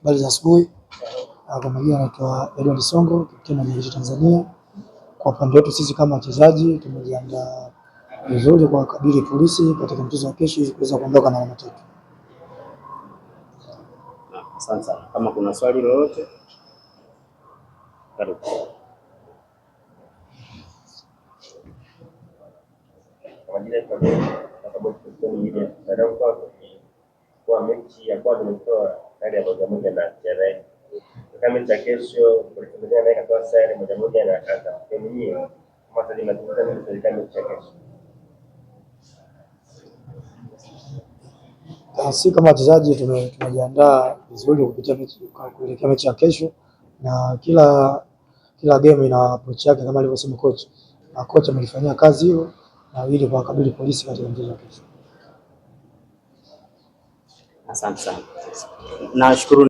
Habari za asubuhi. Kwa majina naitwa Edward Songo, kapteni wa jeshi Tanzania. Kwa upande wetu sisi kama wachezaji tumejiandaa vizuri kwa kukabili polisi katika mchezo wa kesho ili kuweza kuondoka na alama tatu. Asante sana. Kama kuna swali lolote karibu. Kwa mechi ya kwanza imetoa sare ya moja na TRA. Kama mechi ya kesho kulitokea naye katoa sare moja na Azam. Mwenyewe kama sasa tunataka mechi ya kesho. Sisi kama wachezaji tumejiandaa vizuri kuelekea mechi ya kesho, na kila game ina approach yake kama alivyosema coach. Na coach amelifanyia kazi hiyo na ili kuwakabili polisi katika mchezo wa kesho. Asante sana. Nashukuru.